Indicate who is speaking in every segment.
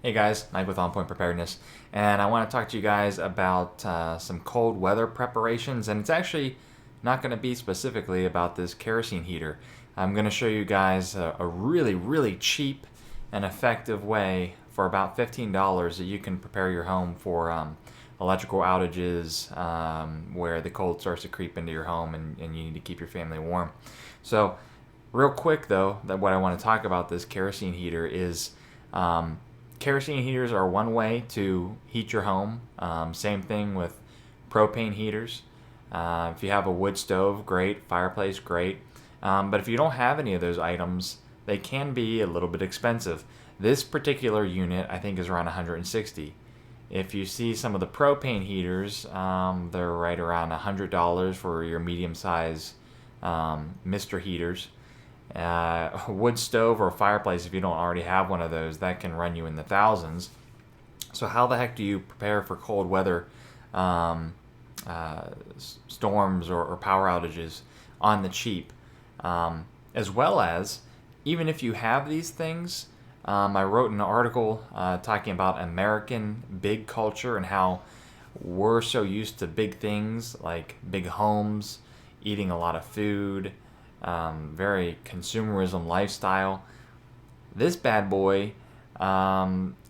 Speaker 1: Hey guys, Mike with On Point Preparedness, and I want to talk to you guys about some cold weather preparations, and it's actually not going to be specifically about this kerosene heater. I'm going to show you guys a really, really cheap and effective way for about $15 that you can prepare your home for electrical outages where the cold starts to creep into your home and you need to keep your family warm. So, real quick though, that what I want to talk about this kerosene heater is kerosene heaters are one way to heat your home. Same thing with propane heaters. If you have a wood stove, great. Fireplace, great. But if you don't have any of those items, they can be a little bit expensive. This particular unit, I think, is around 160. If you see some of the propane heaters, they're right around $100 for your medium-size Mr. heaters. Wood stove or fireplace, if you don't already have one of those, that can run you in the thousands. So how the heck do you prepare for cold weather um, storms or power outages on the cheap? As well as, even if you have these things, I wrote an article talking about American big culture and how we're so used to big things like big homes, eating a lot of food, very consumerism lifestyle. This bad boy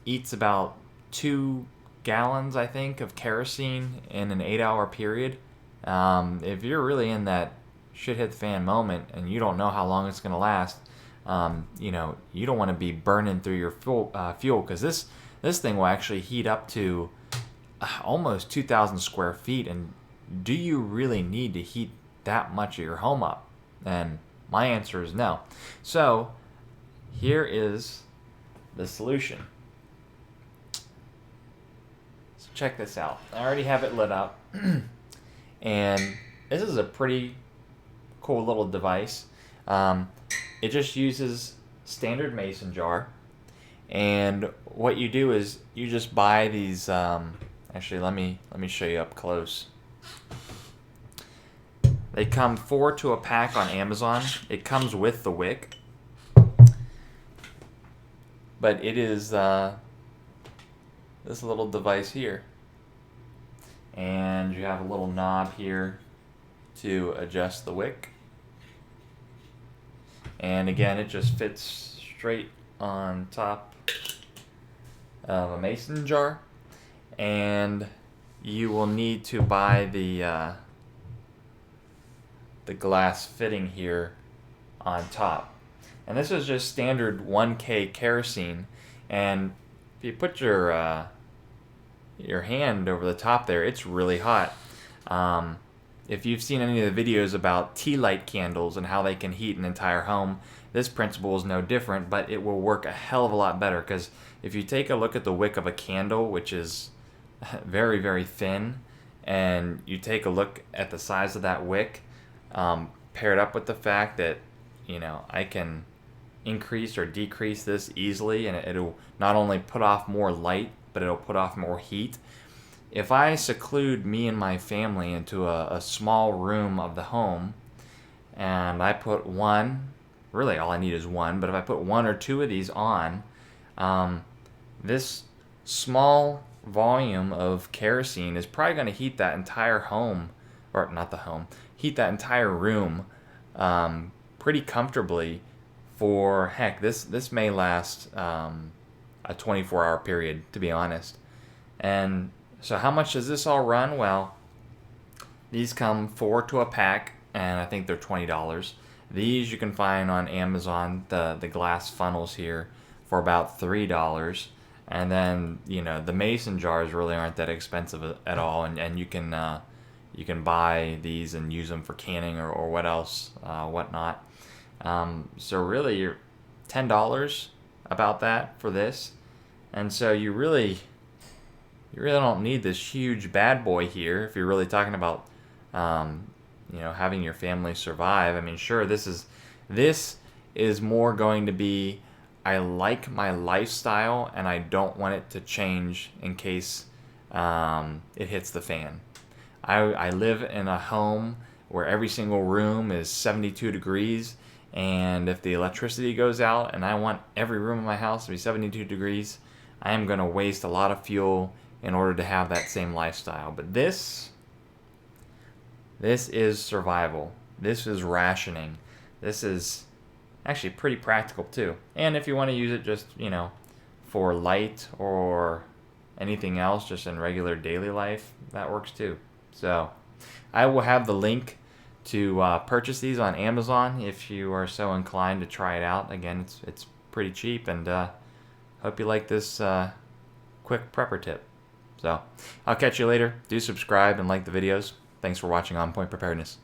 Speaker 1: eats about 2 gallons, I think, of kerosene in an 8-hour period. If you're really in that shit hit the fan moment and you don't know how long it's going to last, you don't want to be burning through your fuel because this thing will actually heat up to almost 2,000 square feet. And do you really need to heat that much of your home up? And my answer is no. So here is the solution. So check this out. I already have it lit up. And this is a pretty cool little device. It just uses standard mason jar. And what you do is you just buy these. Actually, let me show you up close. They come 4 to a pack on Amazon. It comes with the wick. But it is this little device here. And you have a little knob here to adjust the wick. And again, it just fits straight on top of a mason jar. And you will need to buy the glass fitting here on top. And this is just standard 1K kerosene. And if you put your hand over the top there, it's really hot. If you've seen any of the videos about tea light candles and how they can heat an entire home, this principle is no different, but it will work a hell of a lot better because if you take a look at the wick of a candle, which is very, very thin, and you take a look at the size of that wick, paired up with the fact that I can increase or decrease this easily, and it'll not only put off more light, but it'll put off more heat. If I seclude me and my family into a small room of the home, and I put one, really all I need is one, but if I put 1 or 2 of these on, this small volume of kerosene is probably going to heat that entire home, or not the home, heat that entire room pretty comfortably for, heck, this may last a 24-hour period, to be honest. And so how much does this all run? Well, these come 4 to a pack, and I think they're $20. These you can find on Amazon, the glass funnels here, for about $3. And then, the mason jars really aren't that expensive at all, and you can buy these and use them for canning or whatnot. So really, you're $10 about that for this, and so you really don't need this huge bad boy here if you're really talking about having your family survive. I mean, sure, this is more going to be, I like my lifestyle and I don't want it to change in case it hits the fan. I live in a home where every single room is 72 degrees, and if the electricity goes out and I want every room in my house to be 72 degrees, I am going to waste a lot of fuel in order to have that same lifestyle. But this is survival. This is rationing. This is actually pretty practical too. And if you want to use it just, for light or anything else just in regular daily life, that works too. So I will have the link to purchase these on Amazon if you are so inclined to try it out. Again, it's pretty cheap, and hope you like this quick prepper tip. So I'll catch you later. Do subscribe and like the videos. Thanks for watching On Point Preparedness.